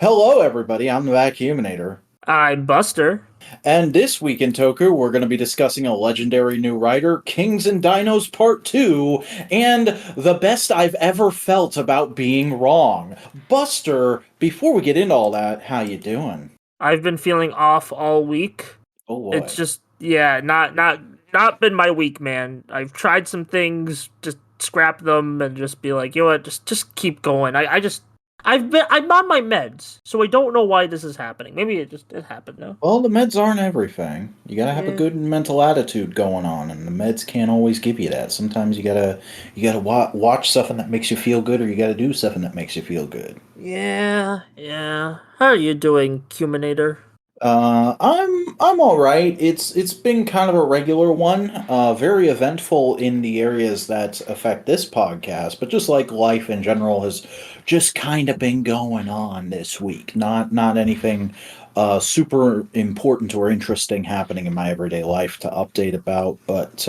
Hello, everybody. I'm the Vacuuminator. I'm Buster. And this week in Toku, we're going to be discussing a legendary new rider, Kings and Dinos Part 2, and the best I've ever felt about being wrong. Buster, before we get into all that, how you doing? I've been feeling off all week. Oh, boy. It's just, not been my week, man. I've tried some things, just scrap them and just be like, you know what, just keep going. I'm on my meds, so I don't know why this is happening. Maybe it happened now. Well, the meds aren't everything. You gotta have a Yeah. good mental attitude going on, and the meds can't always give you that. Sometimes you gotta watch something that makes you feel good, or you gotta do something that makes you feel good. Yeah. How are you doing, Cuminator? I'm all right. It's been kind of a regular one. Very eventful in the areas that affect this podcast, but just like life in general has just kind of been going on this week. Not anything super important or interesting happening in my everyday life to update about, but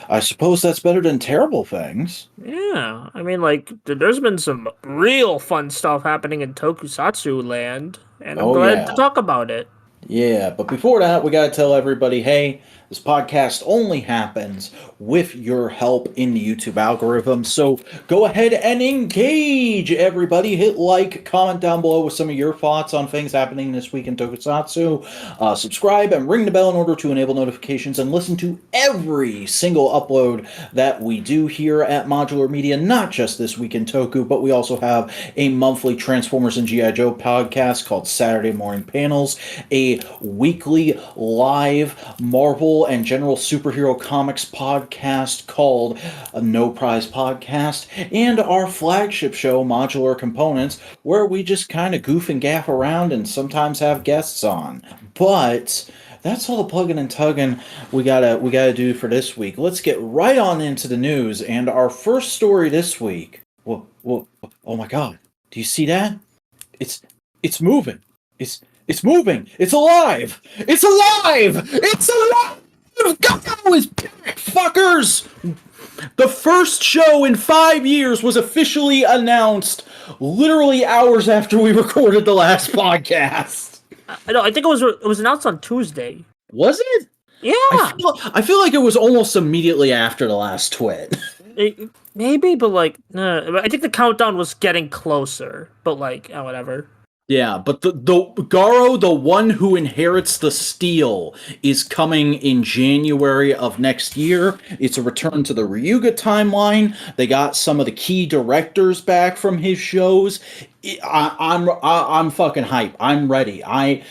I suppose that's better than terrible things. Yeah, I mean, like, there's been some real fun stuff happening in Tokusatsu land, and I'm Oh glad to yeah. talk about it. Yeah, but before that, we got to tell everybody, hey, this podcast only happens with your help in the YouTube algorithm. So go ahead and engage, everybody. Hit like, comment down below with some of your thoughts on things happening this week in Tokusatsu. Subscribe and ring the bell in order to enable notifications and listen to every single upload that we do here at Modular Media, not just this week in Toku, but we also have a monthly Transformers and G.I. Joe podcast called Saturday Morning Panels, a weekly live Marvel and general superhero comics podcast called a No Prize Podcast, and our flagship show, Modular Components, where we just kind of goof and gaff around and sometimes have guests on. But that's all the plugging and tugging we gotta do for this week. Let's get right on into the news, and our first story this week. Whoa, oh my God! Do you see that? It's moving. It's moving. It's alive. It's alive. It's alive. Go is back, fuckers. The first show in 5 years was officially announced literally hours after we recorded the last podcast. I think it was announced on Tuesday. Was it? Yeah, I feel like it was almost immediately after the last twit. maybe, but like, I think the countdown was getting closer. But like, whatever. Yeah, but the Garo, the one who inherits the steel, is coming in January of next year. It's a return to the Ryuga timeline. They got some of the key directors back from his shows. I'm fucking hype. I'm ready. I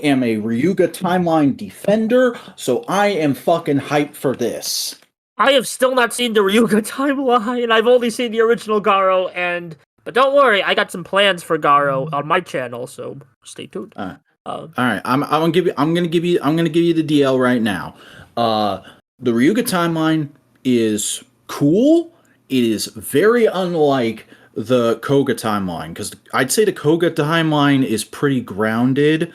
am a Ryuga timeline defender, so I am fucking hyped for this. I have still not seen the Ryuga timeline. I've only seen the original Garo, but don't worry, I got some plans for Garo on my channel, so stay tuned. All right, I'm gonna give you the DL right now. The Ryuga timeline is cool. It is very unlike the Koga timeline, because I'd say the Koga timeline is pretty grounded,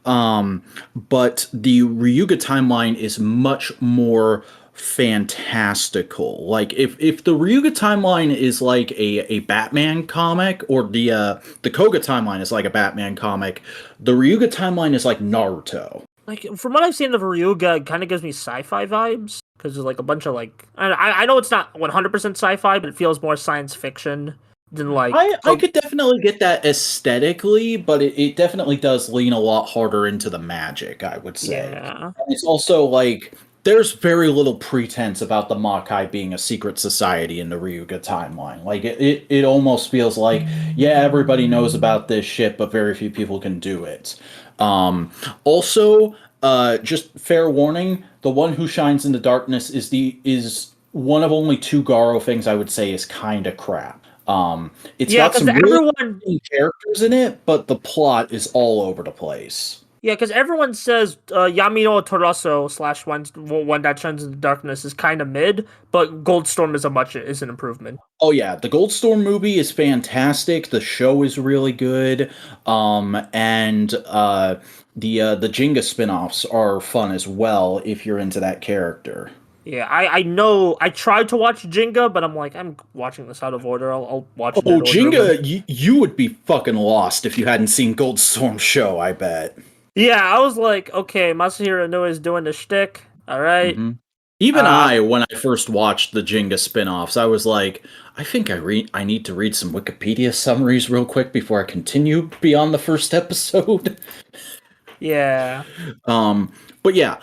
but the Ryuga timeline is much more fantastical. Like if the Ryuga timeline is like a Batman comic, or the Koga timeline is like a Batman comic, the Ryuga timeline is like Naruto. Like, from what I've seen of Ryuga, it kind of gives me sci-fi vibes, because there's like a bunch of like, I know it's not 100% sci-fi, but it feels more science fiction than like. I could definitely get that aesthetically, but it definitely does lean a lot harder into the magic, I would say. Yeah. And it's also like, there's very little pretense about the Makai being a secret society in the Ryuga timeline. Like, it almost feels like, yeah, everybody knows about this shit, but very few people can do it. Also, just fair warning, the one who shines in the darkness is one of only two Garo things I would say is kind of crap. It's got some really interesting characters in it, but the plot is all over the place. Yeah, because everyone says Yamino Toroso / one that shines in the darkness is kind of mid, but Goldstorm is an improvement. Oh yeah, the Goldstorm movie is fantastic. The show is really good, and the Jenga spin-offs are fun as well if you're into that character. Yeah, I know. I tried to watch Jenga, but I'm like, I'm watching this out of order. I'll watch it in Oh, order. Jenga, you would be fucking lost if you hadn't seen Goldstorm's show, I bet. Yeah, I was like, okay, Masahiro Inoue is doing the shtick. All right. Hmm. Even Uh, when I first watched the Jenga spin-offs, I was like, I think I need to read some Wikipedia summaries real quick before I continue beyond the first episode. yeah. Um, but yeah,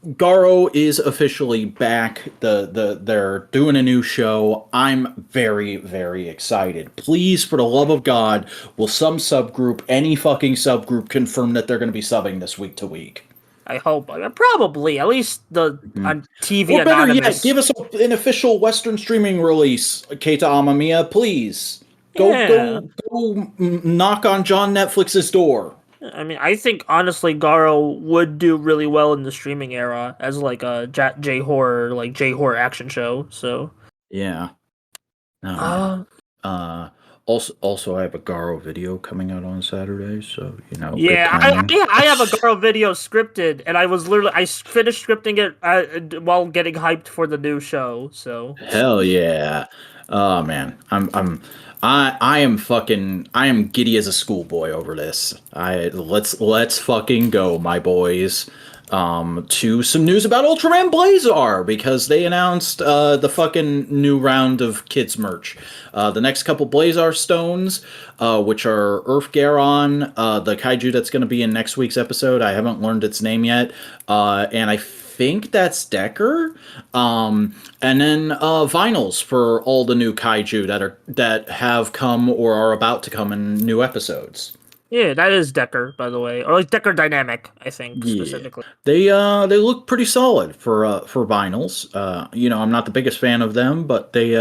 Garo is officially back. They're doing a new show. I'm very, very excited. Please, for the love of God, will some subgroup, any fucking subgroup, confirm that they're going to be subbing this week to week? I hope. Probably. At least the Mhm. on TV Or better yet, Anonymous. give us an official Western streaming release, Keita Amamiya, please. Yeah. Knock on John Netflix's door. I mean, I think honestly, Garo would do really well in the streaming era as like a J horror, like J horror action show. So, Yeah. Oh man. uh, Also, I have a Garo video coming out on Saturday, so good yeah, timing. I have a Garo video scripted, and I was literally I finished scripting it while getting hyped for the new show. So, Hell yeah! Oh man, I am giddy as a schoolboy over this. Let's fucking go, my boys. To some news about Ultraman Blazar because they announced the fucking new round of kids merch. The next couple Blazar stones, which are Earth Garon, the kaiju that's going to be in next week's episode. I haven't learned its name yet, and I think that's Decker. And then vinyls for all the new kaiju that have come or are about to come in new episodes. yeah, that is Decker, by the way, or like Decker Dynamic, I think Yeah, specifically. they look pretty solid for vinyls. I'm not the biggest fan of them, but they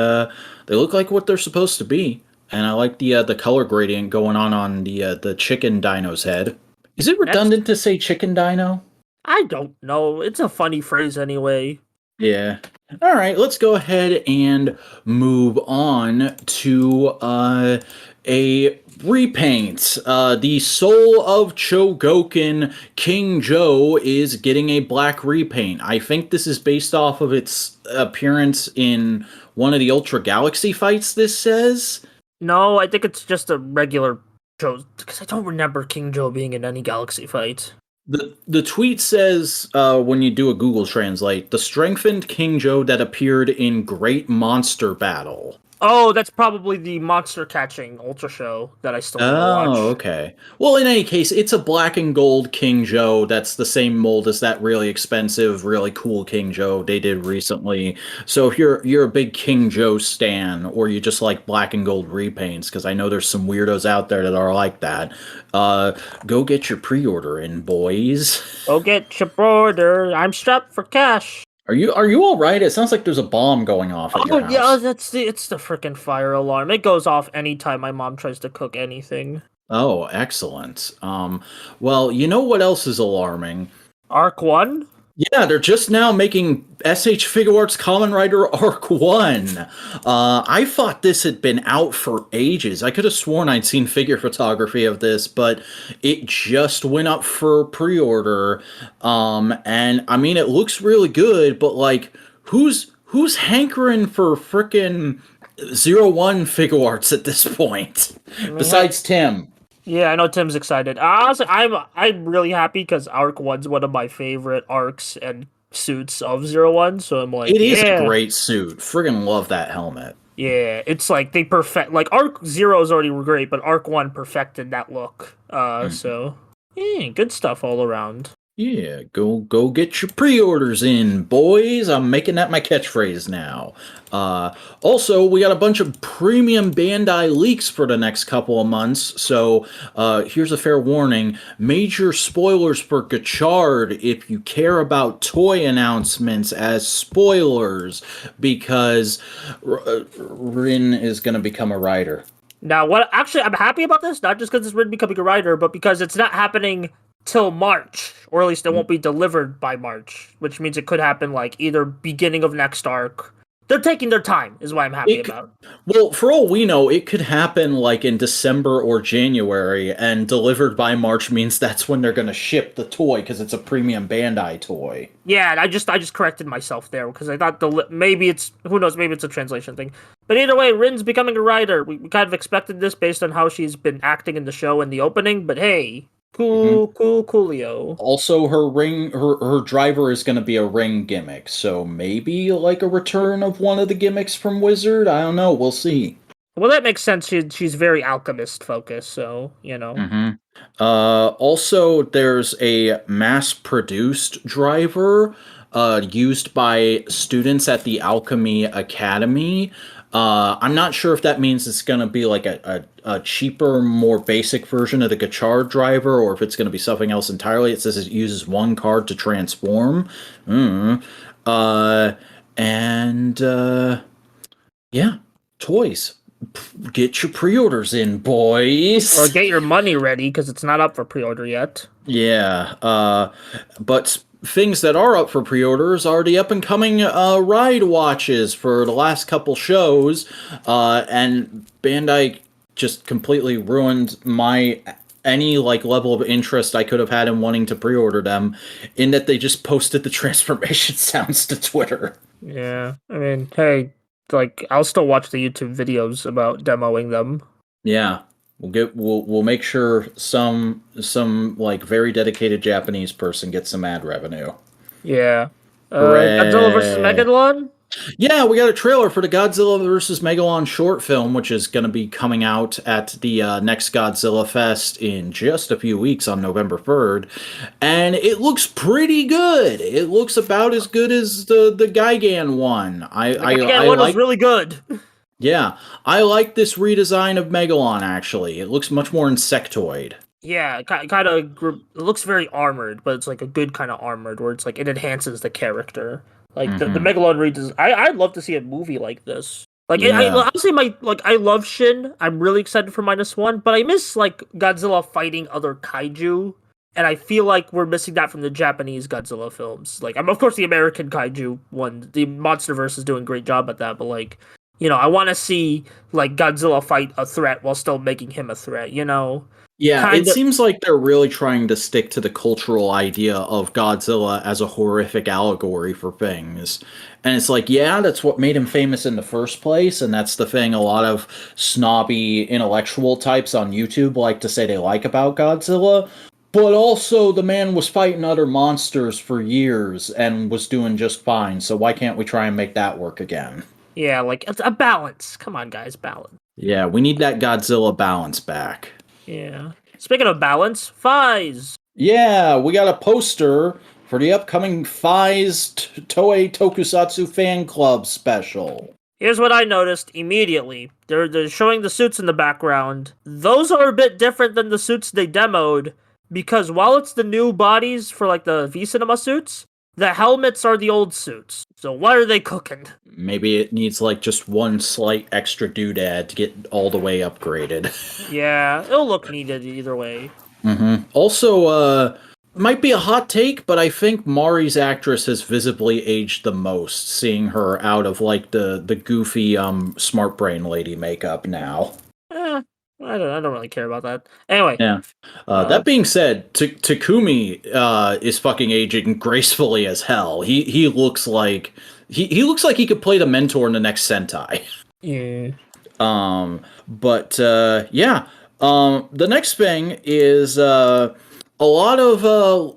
look like what they're supposed to be, and I like the color gradient going on the chicken dino's head. Is it redundant to say chicken dino? I don't know. It's a funny phrase anyway. Yeah. All right, let's go ahead and move on to a repaint. The Soul of Chogokin King Joe is getting a black repaint. I think this is based off of its appearance in one of the Ultra Galaxy fights, this says. No, I think it's just a regular Joe, because I don't remember King Joe being in any Galaxy fight. The tweet says, when you do a Google Translate, the strengthened King Joe that appeared in Great Monster Battle. Oh, that's probably the monster catching Ultra show that I still want to watch. Oh, okay. Well, in any case, it's a black and gold King Joe that's the same mold as that really expensive, really cool King Joe they did recently. So if you're a big King Joe stan, or you just like black and gold repaints, because I know there's some weirdos out there that are like that, go get your pre-order in, boys. Go get your order. I'm strapped for cash. Are you all right? It sounds like there's a bomb going off at your house. Yeah, it's the freaking fire alarm. It goes off anytime my mom tries to cook anything. Oh, excellent. Well, you know what else is alarming? Ark-One? Yeah, they're just now making SH Figuart's Kamen Rider Ark-One. I thought this had been out for ages. I could have sworn I'd seen figure photography of this, but it just went up for pre-order. And I mean, it looks really good, but like, who's hankering for frickin' 01 Figuarts at this point? Besides Tim. Yeah, I know Tim's excited. Honestly, I'm really happy because Ark-One's one of my favorite arcs and suits of 01, so I'm like, it is a great suit. Friggin' love that helmet. Yeah, it's like they Arc Zero is already great, but Ark-One perfected that look. So yeah, good stuff all around. Yeah, go get your pre-orders in, boys. I'm making that my catchphrase now. Also, we got a bunch of premium Bandai leaks for the next couple of months, so here's a fair warning. Major spoilers for Gotchard if you care about toy announcements as spoilers, because Rin is going to become a writer. Now, I'm happy about this, not just because it's Rin becoming a writer, but because it's not happening till March, or at least it won't be delivered by March, which means it could happen like either beginning of next arc they're taking their time, is what I'm happy about. Well, for all we know, it could happen like in December or January, and delivered by March means that's when they're going to ship the toy because it's a premium Bandai toy. Yeah, and I just corrected myself there because I thought maybe it's who knows, maybe it's a translation thing. But either way, Rin's becoming a writer. We kind of expected this based on how she's been acting in the show in the opening, but hey, coolio. Also, her driver is going to be a ring gimmick, so maybe like a return of one of the gimmicks from Wizard. I don't know. We'll see. Well, that makes sense. She's very alchemist focused, so you know. Also, there's a mass-produced driver used by students at the Alchemy Academy. I'm not sure if that means it's going to be like a cheaper, more basic version of the Gotchard driver, or if it's going to be something else entirely. It says it uses one card to transform. Yeah, toys. Get your pre-orders in, boys. Or get your money ready, because it's not up for pre-order yet. Yeah, but things that are up for pre-orders are the up-and-coming ride watches for the last couple shows, and Bandai just completely ruined any like level of interest I could have had in wanting to pre-order them, in that they just posted the transformation sounds to Twitter. Yeah, I mean, hey, like I'll still watch the YouTube videos about demoing them. Yeah, we'll make sure some like very dedicated Japanese person gets some ad revenue. Yeah. Godzilla vs. Megalon? Yeah, we got a trailer for the Godzilla vs. Megalon short film, which is going to be coming out at the next Godzilla Fest in just a few weeks on November 3rd. And it looks pretty good. It looks about as good as the Gigan one. The Gigan one was really good. Yeah, I like this redesign of Megalon, actually. It looks much more insectoid. Yeah, kind of. It looks very armored, but it's like a good kind of armored, where it's like it enhances the character. Like the Megalon redesign. I'd love to see a movie like this. Like honestly, I love Shin. I'm really excited for -1, but I miss like Godzilla fighting other kaiju, and I feel like we're missing that from the Japanese Godzilla films. Like, of course, the American kaiju one, the MonsterVerse is doing a great job at that, but like, you know, I want to see like Godzilla fight a threat while still making him a threat. You know. Yeah, it seems like they're really trying to stick to the cultural idea of Godzilla as a horrific allegory for things. And it's like, yeah, that's what made him famous in the first place, and that's the thing a lot of snobby intellectual types on YouTube like to say they like about Godzilla. But also, the man was fighting other monsters for years and was doing just fine, so why can't we try and make that work again? Yeah, like, it's a balance. Come on, guys, balance. Yeah, we need that Godzilla balance back. Yeah. Speaking of balance, Faiz. Yeah, we got a poster for the upcoming Faiz Toei Tokusatsu Fan Club special. Here's what I noticed immediately. They're showing the suits in the background. Those are a bit different than the suits they demoed, because while it's the new bodies for like the V-Cinema suits, the helmets are the old suits. So what are they cooking? Maybe it needs like just one slight extra doodad to get all the way upgraded. Yeah, it'll look needed either way. Also, might be a hot take, but I think Mari's actress has visibly aged the most, seeing her out of like the goofy smart brain lady makeup now. I don't really care about that. Anyway. Yeah. That being said, Takumi is fucking aging gracefully as hell. He looks like he looks like he could play the mentor in the next Sentai. Yeah. The next thing is a lot of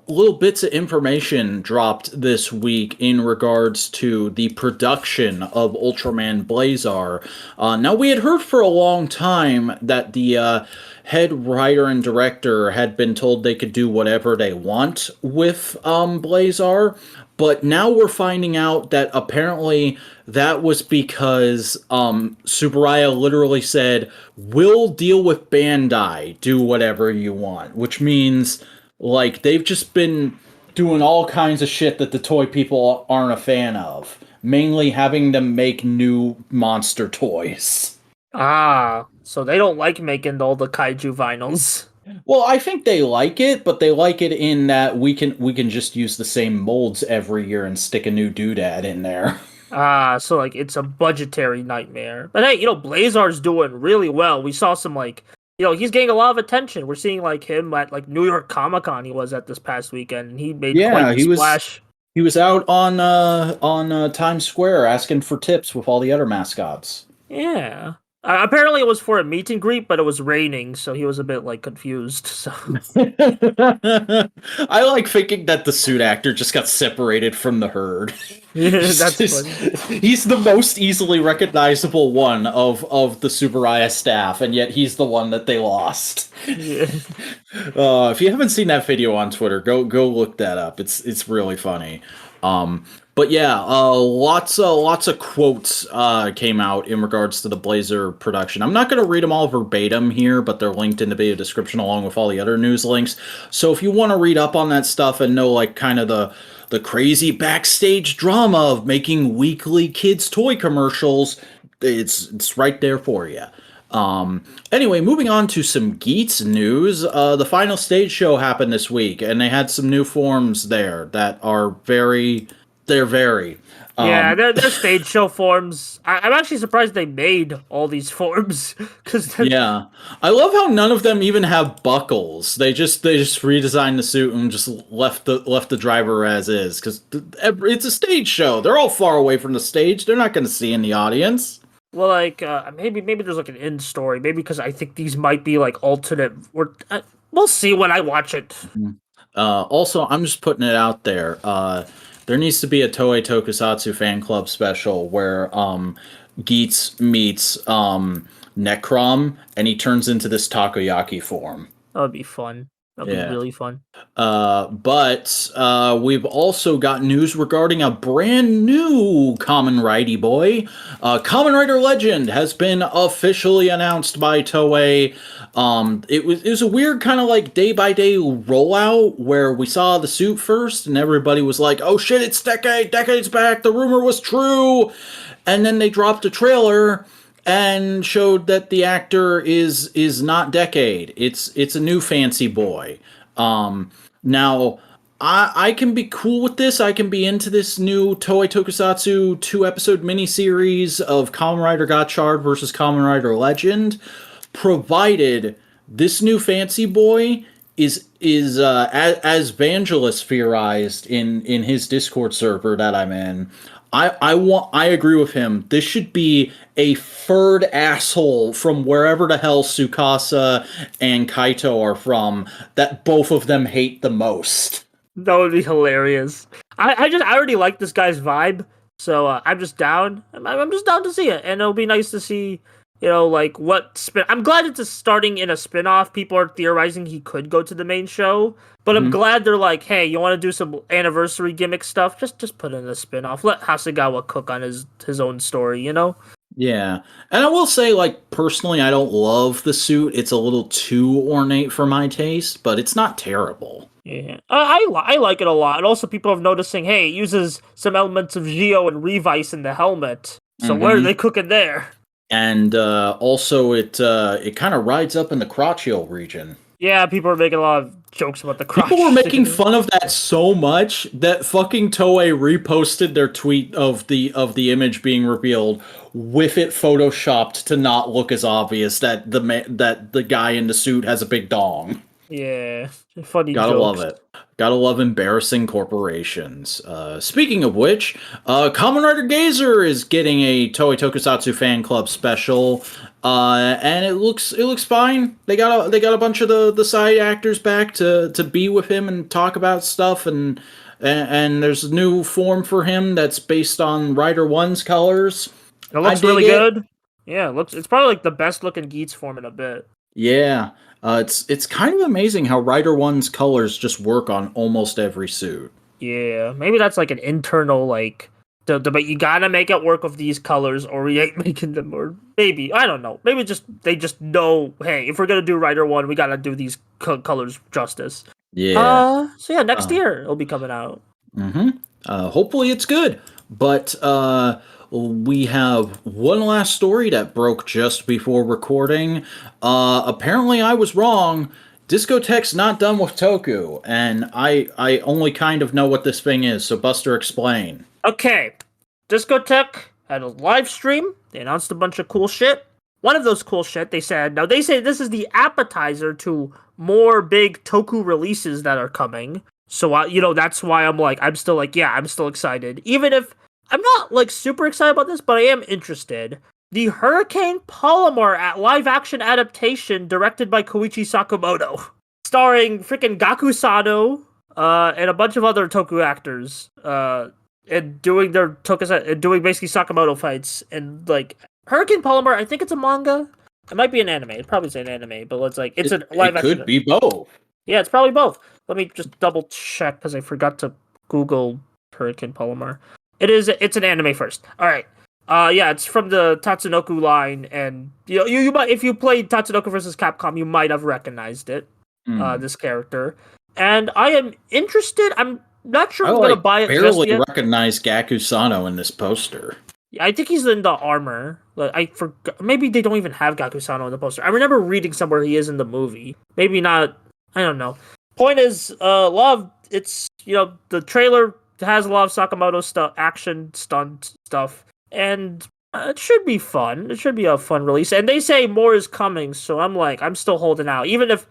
little bits of information dropped this week in regards to the production of Ultraman Blazar. Now, we had heard for a long time that the head writer and director had been told they could do whatever they want with Blazar, but now we're finding out that apparently that was because Tsubaraya literally said, "We'll deal with Bandai, do whatever you want," which means like they've just been doing all kinds of shit that the toy people aren't a fan of, mainly having them make new monster toys. Ah, so they don't like making all the kaiju vinyls. Well, I think they like it, but they like it in that we can just use the same molds every year and stick a new doodad in there. So like it's a budgetary nightmare. But hey, Blazar's doing really well. We saw some like he's getting a lot of attention. We're seeing like him at like New York Comic Con he was at this past weekend, and he made quite Yeah, the splash. he was out on Times Square asking for tips with all the other mascots. Yeah. Apparently it was for a meet and greet, but it was raining, so he was a bit like confused. So I like thinking that the suit actor just got separated from the herd. yeah, that's funny. He's the most easily recognizable one of the Tsubaraya staff, and yet he's the one that they lost. Yeah. If you haven't seen that video on Twitter, go look that up. It's really funny. But yeah, lots of quotes came out in regards to the Blazar production. I'm not going to read them all verbatim here, but they're linked in the video description along with all the other news links. So if you want to read up on that stuff and know like kind of the crazy backstage drama of making weekly kids toy commercials, it's right there for you. Anyway, moving on to some Geats news. The final stage show happened this week, and they had some new forms there that are they're very. Yeah, they're stage show forms. I'm actually surprised they made all these forms because Yeah, I love how none of them even have buckles. They just redesigned the suit and just left the driver as is because it's a stage show. They're all far away from the stage. They're not going to see in the audience. Well, like maybe there's like an end story. Maybe because I think these might be like alternate. We'll see when I watch it. Also, I'm just putting it out there. There needs to be a Toei Tokusatsu fan club special where Geats meets Necrom and he turns into this takoyaki form. That would be fun. That'd be really fun. But we've also got news regarding a brand new Kamen Rider boy. Kamen Rider Legend has been officially announced by Toei. It was a weird kind of like day-by-day rollout where we saw the suit first and everybody was like, oh shit, it's Decade's back, the rumor was true. And then they dropped a trailer and showed that the actor is not Decade. It's a new fancy boy. Now I can be cool with this. I can be into this new Toei Tokusatsu 2-episode miniseries of Kamen Rider Gotchard versus Kamen Rider Legend, provided this new fancy boy is as Vangelis theorized in his Discord server that I'm in. I agree with him. This should be a third asshole from wherever the hell Tsukasa and Kaito are from that both of them hate the most. That would be hilarious. I already like this guy's vibe, so I'm just down. I'm just down to see it, and it'll be nice to see. Like what spin. I'm glad it's starting in a spin-off. People are theorizing he could go to the main show, but I'm glad they're like, hey, you want to do some anniversary gimmick stuff? Just put in a spin-off. Let Hasegawa cook on his own story, Yeah, and I will say, like, personally, I don't love the suit. It's a little too ornate for my taste, but it's not terrible. Yeah, I like it a lot. And also, people are noticing, hey, it uses some elements of Geo and Revice in the helmet. So where are they cooking there? And also, it kind of rides up in the crotchal region. Yeah, people are making a lot of jokes about the crotch. People were making fun of that so much that fucking Toei reposted their tweet of the image being revealed with it photoshopped to not look as obvious that the guy in the suit has a big dong. Yeah, funny. Gotta jokes. love it. Gotta love embarrassing corporations. Speaking of which, Kamen Rider Gazer is getting a Toei Tokusatsu fan club special, and it looks fine. They got a bunch of the side actors back to be with him and talk about stuff, and there's a new form for him that's based on Rider 1's colors. It looks really good. Yeah, it's probably like the best looking Geats form in a bit. Yeah. It's kind of amazing how Rider 1's colors just work on almost every suit. Yeah, maybe that's like an internal like, but you gotta make it work with these colors, or we ain't making them. Or maybe I don't know. Maybe they just know. Hey, if we're gonna do Rider 1, we gotta do these colors justice. Yeah. So yeah, next year it'll be coming out. Hopefully it's good. But we have one last story that broke just before recording. Apparently I was wrong. Discotek's not done with Toku, and I only kind of know what this thing is, so Buster, explain. Okay, Discotek had a live stream. They announced a bunch of cool shit. One of those cool shit, they say this is the appetizer to more big Toku releases that are coming. So, that's why I'm still excited. Even if I'm not, super excited about this, but I am interested. The Hurricane Polymar live action adaptation directed by Koichi Sakamoto, starring freaking Gaku Sano, and a bunch of other Toku actors, and doing doing basically Sakamoto fights, and Hurricane Polymar. I think it's a manga. It might be an anime. It probably is an anime, but it's a live action. It could be both. Yeah, it's probably both. Let me just double check because I forgot to Google Hurricane Polymar. It's an anime first. All right. Yeah, it's from the Tatsunoko line, and you might, if you played Tatsunoko vs. Capcom, you might have recognized it. This character, and I am interested. I'm not sure I'm gonna buy it. I barely recognize Gaku Sano in this poster. I think he's in the armor. I forgot. Maybe they don't even have Gaku Sano in the poster. I remember reading somewhere he is in the movie. Maybe not. I don't know. Point is, it's the trailer has a lot of Sakamoto stuff, action stunt stuff, and it should be fun. It should be a fun release. And they say more is coming, so I'm still holding out. Even if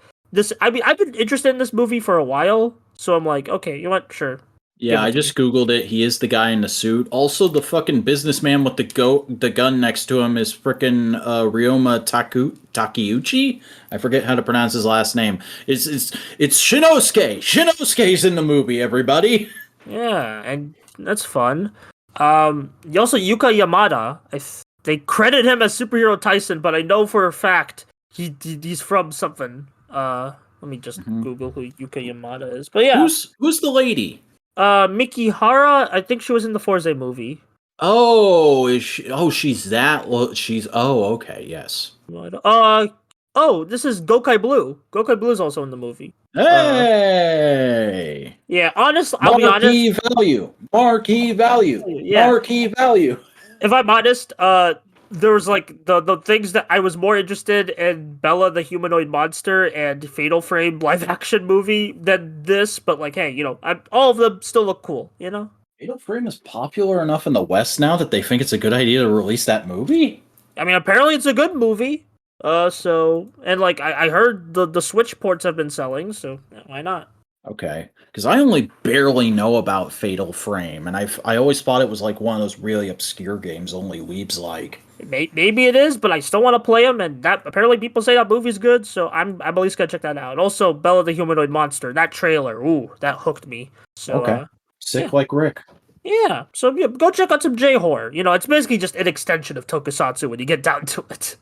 I've been interested in this movie for a while, so I'm like, okay, you know what? Sure. Yeah, I just Googled it. He is the guy in the suit. Also, the fucking businessman with the gun next to him is frickin' Ryoma Takeuchi? I forget how to pronounce his last name. It's Shinosuke! Shinosuke's in the movie, everybody! Yeah, and that's fun. Also, Yuka Yamada, they credit him as Superhero Tyson, but I know for a fact he's from something. Let me just Google who Yuka Yamada is. But yeah. Who's the lady? Mikihara, I think she was in the Forza movie. Oh, is she? Oh, she's that. Oh, okay, yes. This is Gokai Blue. Gokai Blue is also in the movie. Hey. Yeah, honestly, I'll be honest. Marquee value. Yeah. Marquee value. If I'm honest, there was the things that I was more interested in Bella the Humanoid Monster and Fatal Frame live action movie than this, but hey, all of them still look cool, Fatal Frame is popular enough in the West now that they think it's a good idea to release that movie? I mean, apparently it's a good movie. I heard the Switch ports have been selling, so why not? Okay, because I only barely know about Fatal Frame, and I always thought it was one of those really obscure games only weebs like. Maybe it is, but I still want to play them, and that apparently people say that movie's good, so I'm at least gonna check that out. Also, Bella the Humanoid Monster, that trailer, that hooked me. So, okay, sick like Rick. Yeah, so go check out some J-horror. It's basically just an extension of Tokusatsu when you get down to it.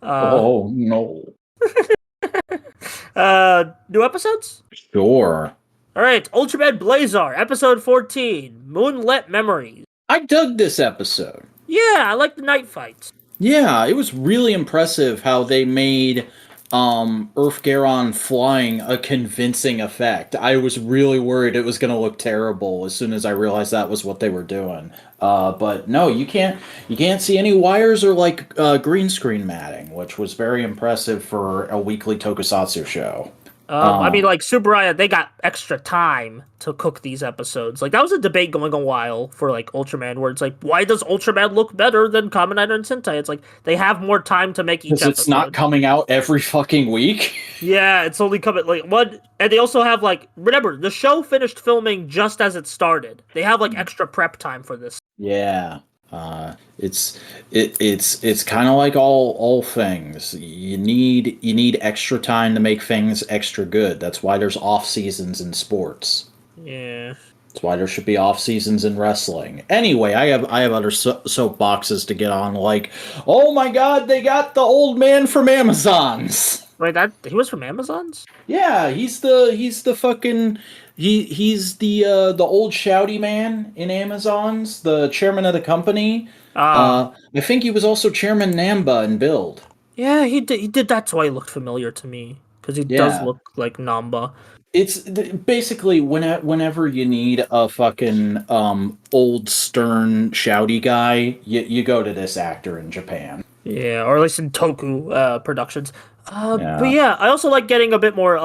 Oh no. New episodes? Sure. All right, Ultraman Blazar, episode 14, Moonlit Memories. I dug this episode. Yeah, I like the night fights. Yeah, it was really impressive how they made Earth Garon flying a convincing effect. I was really worried it was going to look terrible as soon as I realized that was what they were doing. But no, you can't see any wires or green screen matting, which was very impressive for a weekly Tokusatsu show. I mean, Tsubaraya, they got extra time to cook these episodes. That was a debate going a while for, Ultraman, where it's why does Ultraman look better than Kamen Rider and Sentai? It's they have more time to make each episode. It's not coming out every fucking week? Yeah, it's only coming, one... And they also have, remember, the show finished filming just as it started. They have, extra prep time for this. Yeah. It's kind of like all things. You need extra time to make things extra good. That's why there's off seasons in sports. Yeah. That's why there should be off seasons in wrestling. Anyway, I have other soapboxes to get on. Oh my God, they got the old man from Amazons. Wait, he was from Amazons? Yeah, he's the fucking. He's the old shouty man in Amazons, the chairman of the company. I think he was also Chairman Namba in Build. Yeah, he did. That's why he looked familiar to me, because he does look like Namba. It's basically whenever you need a fucking old stern shouty guy, you go to this actor in Japan. Yeah, or at least in Toku productions. But yeah, I also like getting a bit more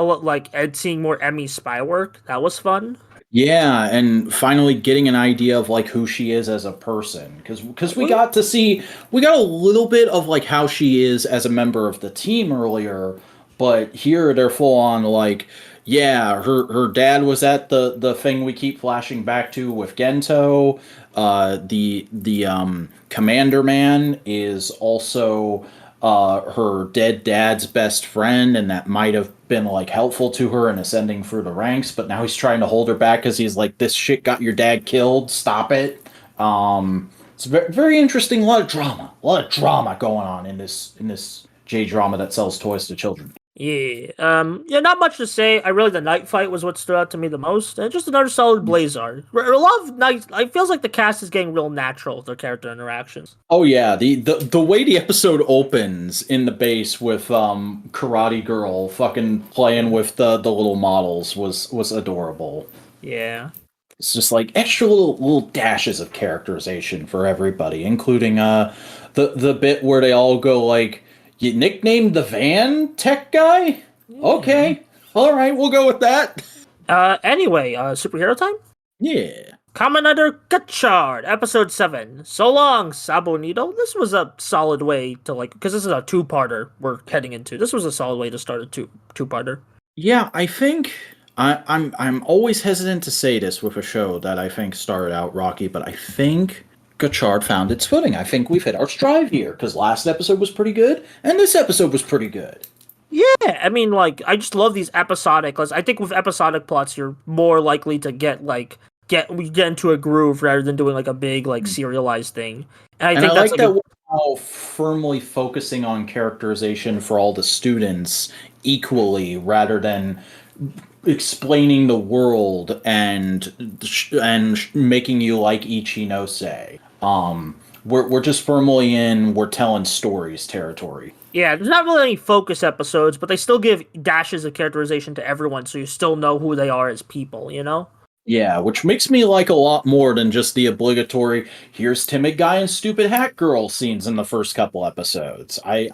and seeing more Emmy spy work. That was fun. Yeah, and finally getting an idea of like who she is as a person, because we got a little bit of like how she is as a member of the team earlier, but here they're full on like, yeah, her dad was at the thing we keep flashing back to with Gento. The commander man is also her dead dad's best friend, and that might have been like helpful to her in ascending through the ranks. But now he's trying to hold her back because he's like, "This shit got your dad killed. Stop it." It's very, very interesting. A lot of drama going on in this J drama that sells toys to children. Yeah. Yeah, not much to say. I really the night fight was what stood out to me the most. And just another solid Blazar. A lot of night it feels like the cast is getting real natural with their character interactions. Oh yeah, the way the episode opens in the base with Karate Girl fucking playing with the little models was adorable. Yeah. It's just like extra little dashes of characterization for everybody, including the bit where they all go like, "You nicknamed the van tech guy? Okay, all right, we'll go with that." Anyway, superhero time? Yeah. Kamen Rider Gotchard, episode 7. So long, Sabonito. This was a solid way to because this is a two-parter we're heading into. This was a solid way to start a two-parter. Yeah, I think I'm always hesitant to say this with a show that I think started out rocky, but I think Gotchard found its footing. I think we've hit our stride here because last episode was pretty good, and this episode was pretty good. Yeah, I mean, I just love these episodic. I think with episodic plots, you're more likely to get into a groove rather than doing a big serialized thing. And I think I that's like that we're now firmly focusing on characterization for all the students equally, rather than explaining the world and making you like Ichinose. We're just firmly in we're telling stories territory. yeah, there's not really any focus episodes, but they still give dashes of characterization to everyone, so you still know who they are as people. You know. Yeah, which makes me like a lot more than just the obligatory "here's timid guy and stupid hat girl" scenes in the first couple episodes. I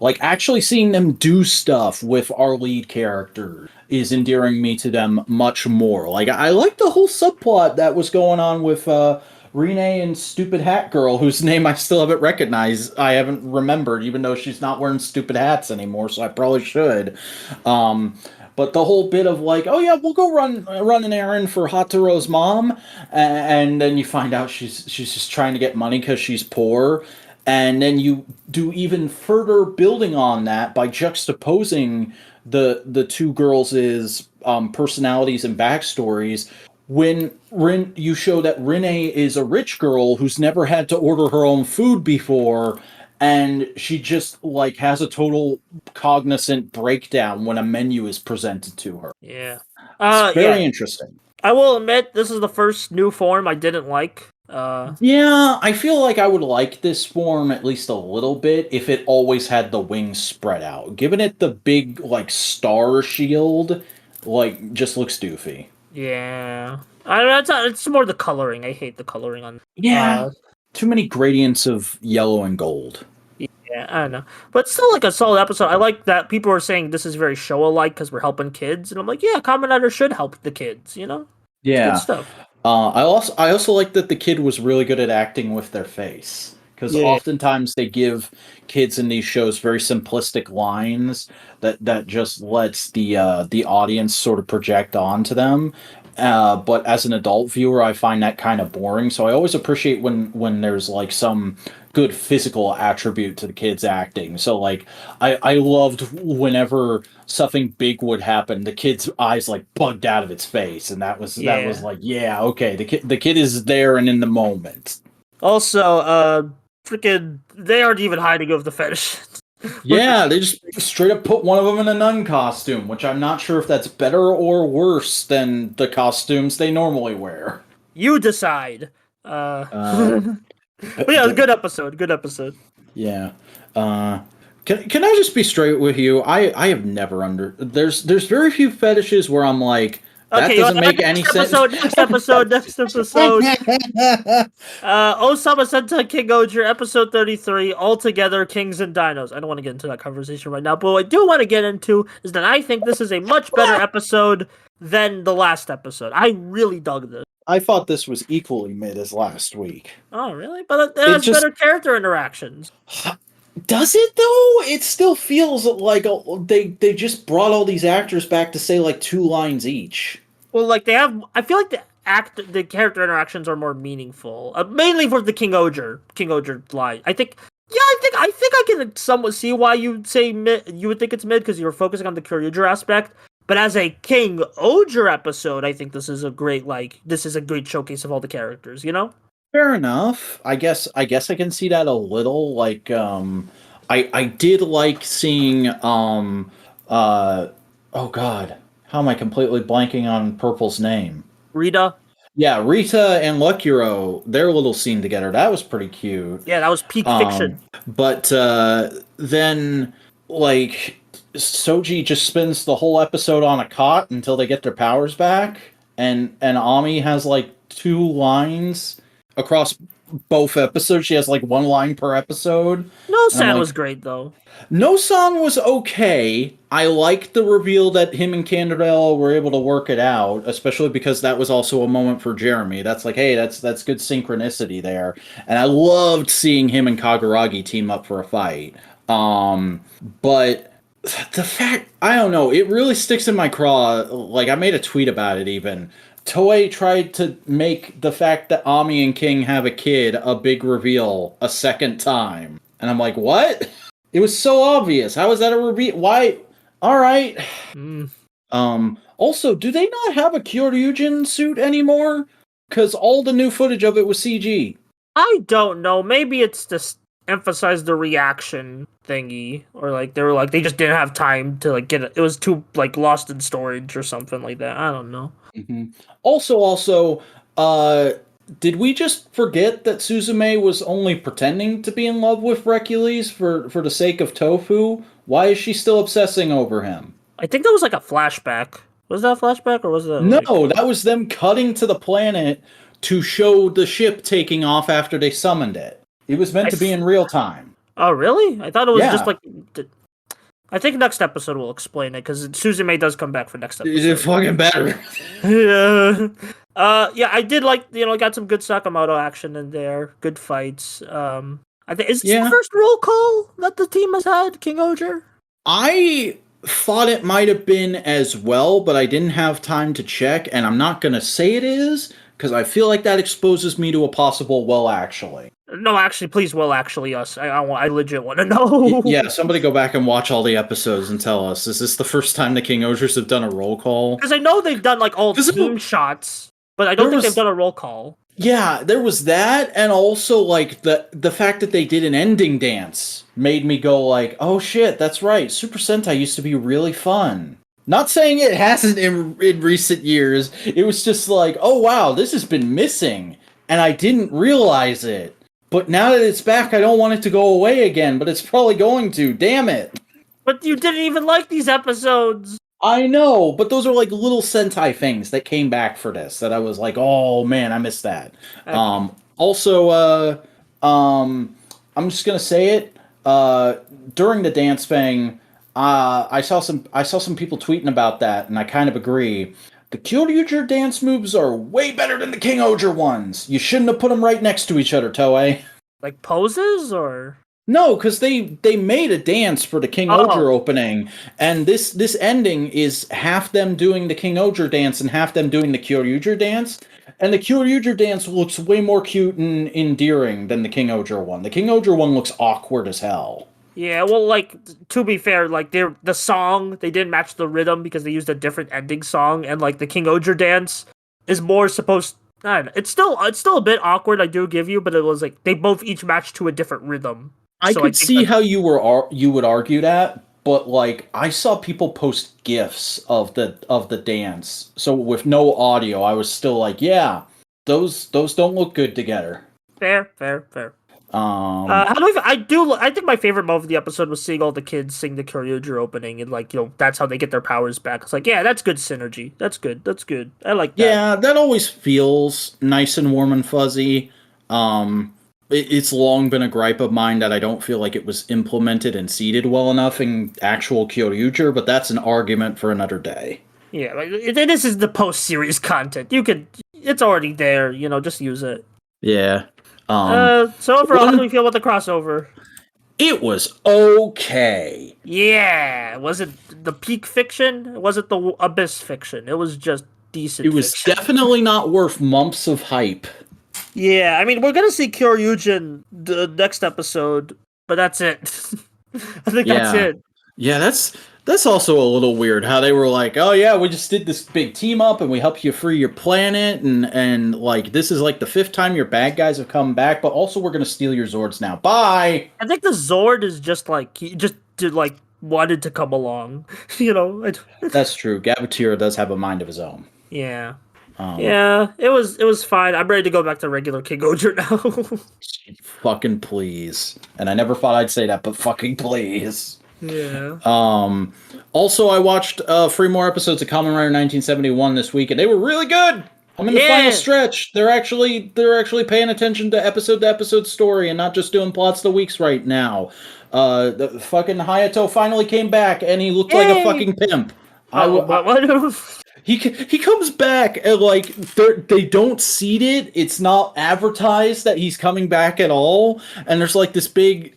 like actually seeing them do stuff with our lead character is endearing me to them much more. Like I like the whole subplot that was going on with Rene and stupid hat girl, whose name I still haven't recognized. I haven't remembered, even though she's not wearing stupid hats anymore, so I probably should. But the whole bit of like, oh yeah, we'll go run an errand for Hataro's mom, and then you find out she's just trying to get money because she's poor, and then you do even further building on that by juxtaposing the two girls' personalities and backstories. When you show that Rene is a rich girl who's never had to order her own food before, and she just like has a total cognizant breakdown when a menu is presented to her. Yeah. It's very Yeah. interesting. I will admit this is the first new form I didn't like. Yeah, I feel like I would like this form at least a little bit if it always had the wings spread out. Giving it the big like star shield, just looks doofy. Yeah. I don't know, it's more the coloring. I hate the coloring on. Yeah, too many gradients of yellow and gold. Yeah, I don't know, but still a solid episode. I like that people are saying this is very show alike because we're helping kids, and I'm like, yeah, Kamen Rider should help the kids. You know, Yeah. good stuff. I also like that the kid was really good at acting with their face, because oftentimes they give kids in these shows very simplistic lines that just lets the audience sort of project onto them. But as an adult viewer, I find that kind of boring. So I always appreciate when there's like some good physical attribute to the kids acting. So like I loved whenever something big would happen, the kid's eyes like bugged out of its face, and that was like, yeah, okay, the kid is there and in the moment. Also, freaking, they aren't even hiding of the fetish. Yeah, they just straight up put one of them in a nun costume, which I'm not sure if that's better or worse than the costumes they normally wear. You decide. But yeah, good episode. Good episode. Yeah. Can I just be straight with you? I have never there's very few fetishes where I'm like, That Okay, doesn't make any sense. Next episode. Osama Sentai King-Ohger, episode 33, All Together, Kings and Dinos. I don't want to get into that conversation right now, but what I do want to get into is that I think this is a much better episode than the last episode. I really dug this. I thought this was equally mid as last week. Oh, really? But it has better character interactions. Does it though? It still feels like they just brought all these actors back to say like 2 lines each. Well, like they have. I feel like the character interactions are more meaningful, mainly for the King-Ohger line. I think. Yeah, I think I can somewhat see why you'd say mid. You would think it's mid because you were focusing on the King-Ohger aspect. But as a King-Ohger episode, I think this is a great showcase of all the characters. You know. Fair enough. I guess I can see that a little. Like, I did like seeing oh god, how am I completely blanking on Purple's name? Rita. Yeah, Rita and Lucuro, their little scene together, that was pretty cute. Yeah, that was peak fiction. But then, like, Soji just spends the whole episode on a cot until they get their powers back, and Ami has, like, 2 lines across both episodes. She has, like, 1 line per episode. No-san was great, though. No-san was okay. I liked the reveal that him and Candela were able to work it out, especially because that was also a moment for Jeremy. That's like, hey, that's good synchronicity there. And I loved seeing him and Kaguragi team up for a fight. But the fact, I don't know, it really sticks in my craw. Like, I made a tweet about it even. Toei tried to make the fact that Ami and King have a kid a big reveal a second time. And I'm like, what? It was so obvious. How is that a reveal? Why? All right. Also, do they not have a Kyoryujin suit anymore? Because all the new footage of it was CG. I don't know. Maybe it's to emphasize the reaction thingy, or like they just didn't have time to like get it. It was too like lost in storage or something like that. I don't know. Mm-hmm. Also, did we just forget that Suzume was only pretending to be in love with Hercules for the sake of Tofu? Why is she still obsessing over him? I think that was like a flashback. Was that a flashback, or was that... No, that was them cutting to the planet to show the ship taking off after they summoned it. It was meant to be in real time. Oh, really? I thought it was just like... I think next episode will explain it, because Suzume does come back for next episode. Is it fucking better? Yeah. Yeah, I did like, got some good Sakamoto action in there. Good fights. I think, is this the first roll call that the team has had, King-Ohger? I thought it might have been as well, but I didn't have time to check, and I'm not going to say it is, because I feel like that exposes me to a possible well, actually. No, actually, please, well, actually, us. I legit want to know. Yeah, somebody go back and watch all the episodes and tell us, is this the first time the King-Ohgers have done a roll call? Because I know they've done, like, all team shots, but I don't think they've done a roll call. Yeah, there was that, and also, like, the fact that they did an ending dance made me go, like, oh shit, that's right, Super Sentai used to be really fun. Not saying it hasn't in recent years, it was just like, oh wow, this has been missing, and I didn't realize it. But now that it's back, I don't want it to go away again, but it's probably going to, damn it. But you didn't even like these episodes! I know, but those are like little Sentai things that came back for this that I was like, oh man, I missed that. Okay. Also, I'm just gonna say it. During the dance thing, I saw some people tweeting about that, and I kind of agree. The Kyoryuger dance moves are way better than the King-Ohger ones. You shouldn't have put them right next to each other, Toei. Like poses, or? No, because they made a dance for the King-Ohger opening, and this ending is half them doing the King-Ohger dance and half them doing the Kyoryuger dance. And the Kyoryuger dance looks way more cute and endearing than the King-Ohger one. The King-Ohger one looks awkward as hell. Yeah, well, like, to be fair, like, the song, they didn't match the rhythm because they used a different ending song, and, like, the King-Ohger dance is more supposed... I don't know, it's still a bit awkward, I do give you, but it was, like, they both each matched to a different rhythm. I could see how you would argue that, but, like, I saw people post GIFs of the dance, so with no audio, I was still like, yeah, those don't look good together. Fair. How do I think my favorite moment of the episode was seeing all the kids sing the Kyoryuger opening, and like, that's how they get their powers back. It's like, yeah, that's good synergy. That's good. I like that. Yeah, that always feels nice and warm and fuzzy. It's long been a gripe of mine that I don't feel like it was implemented and seeded well enough in actual Kyoryuger, but that's an argument for another day. Yeah, like, this is the post-series content. It's already there, just use it. Yeah. So overall, how do we feel about the crossover? It was okay. Yeah. Was it the peak fiction? Was it the abyss fiction? It was just decent. It was definitely not worth months of hype. Yeah, I mean, we're gonna see Kyoryuger the next episode, but that's it. I think that's it. Yeah, that's also a little weird how they were like, oh yeah, we just did this big team up and we helped you free your planet and like this is like the 5th time your bad guys have come back, but also we're gonna steal your Zords now. Bye. I think the Zord is just like he just did like wanted to come along, That's true. Gabatira does have a mind of his own. Yeah. Yeah, it was fine. I'm ready to go back to regular King-Ohger now. Fucking please. And I never thought I'd say that, but fucking please. Yeah. Also, I watched 3 more episodes of Kamen Rider 1971 this week, and they were really good. I'm in the final stretch. They're actually paying attention to episode story and not just doing plots the weeks right now. The fucking Hayato finally came back, and he looked like a fucking pimp. He comes back and like they don't seed it. It's not advertised that he's coming back at all. And there's like this big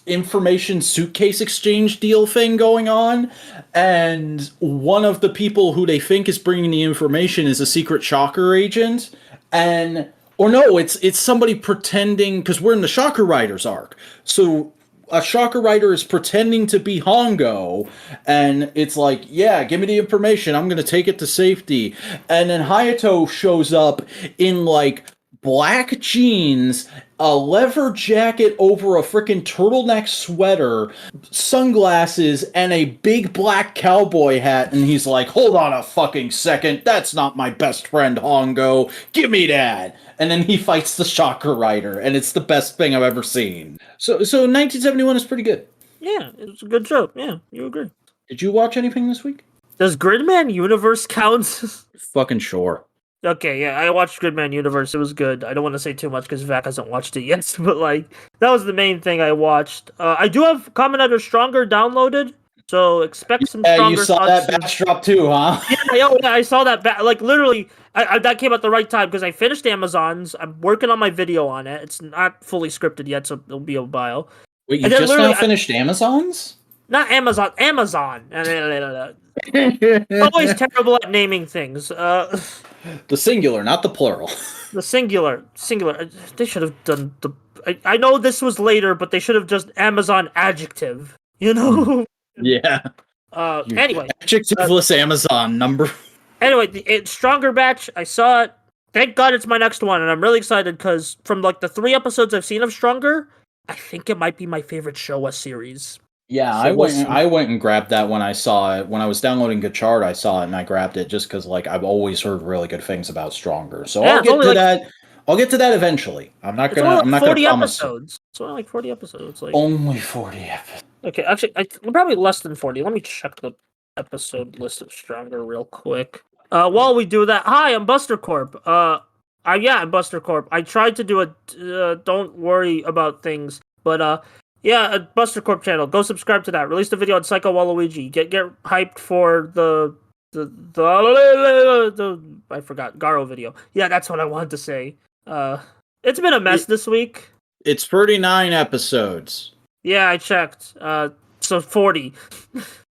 information suitcase exchange deal thing going on. And one of the people who they think is bringing the information is a secret Shocker agent. Or no, it's somebody pretending, because we're in the Shocker Riders arc. So a Shocker Rider is pretending to be Hongo, and it's like, yeah, give me the information, I'm gonna take it to safety. And then Hayato shows up in, like, black jeans, a leather jacket over a freaking turtleneck sweater, sunglasses, and a big black cowboy hat, and he's like, hold on a fucking second, that's not my best friend Hongo, give me that! And then he fights the Shocker Rider, and it's the best thing I've ever seen. So 1971 is pretty good. Yeah, it's a good show. Yeah, you agree. Did you watch anything this week? Does Gridman Universe count? Fucking sure. Okay, yeah, I watched Gridman Universe. It was good. I don't want to say too much because Vac hasn't watched it yet, but like that was the main thing I watched. I do have Kamen Rider Stronger downloaded, so expect some Stronger. Yeah, you saw that batch drop too, huh? Yeah, I saw that. Like literally, that came at the right time because I finished Amazon's. I'm working on my video on it. It's not fully scripted yet, so it'll be a while. Wait, you just now finished Amazon's? Not Amazon. Amazon. Always terrible at naming things. The singular, not the plural. The singular. They should have done the. I know this was later, but they should have just Amazon adjective. Yeah. Anyway, adjectiveless Amazon number. Anyway, it's Stronger batch. I saw it. Thank God it's my next one, and I'm really excited because from like the 3 episodes I've seen of Stronger, I think it might be my favorite Showa series. Yeah, so I went and grabbed that when I saw it. When I was downloading Gotchard, I saw it and I grabbed it just because like I've always heard really good things about Stronger. So I'll get to that. I'll get to that eventually. I'm not gonna promise. Episodes. It's only like 40 episodes. Like only 40 episodes. Okay, actually, probably less than 40. Let me check the episode list of Stronger real quick. While we do that, hi, I'm Buster Corp. I'm Buster Corp. I tried to do a don't worry about things, but yeah, a Buster Corp channel. Go subscribe to that. Released a video on Psycho Waluigi. Get hyped for the I forgot Garo video. Yeah, that's what I wanted to say. It's been a mess this week. It's 39 episodes. Yeah, I checked. So 40.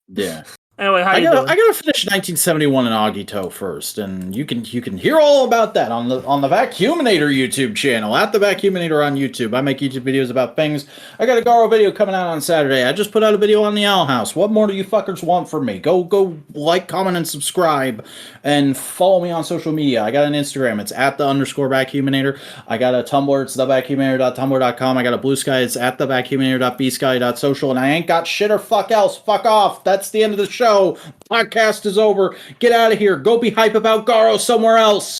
Yeah. Anyway, how you doing? I gotta finish 1971 and Agito first, and you can hear all about that on the Vacuuminator YouTube channel, at the Vacuuminator on YouTube. I make YouTube videos about things. I got a Garo video coming out on Saturday. I just put out a video on the Owl House. What more do you fuckers want from me? Go like, comment, and subscribe, and follow me on social media. I got an Instagram. It's at @_Vacuuminator. I got a Tumblr. It's thevacuuminator.tumblr.com. I got a Blue Sky. It's at thevacuuminator.bsky.social. And I ain't got shit or fuck else. Fuck off. That's the end of the show. Podcast is over. Get out of here. Go be hype about Garo somewhere else.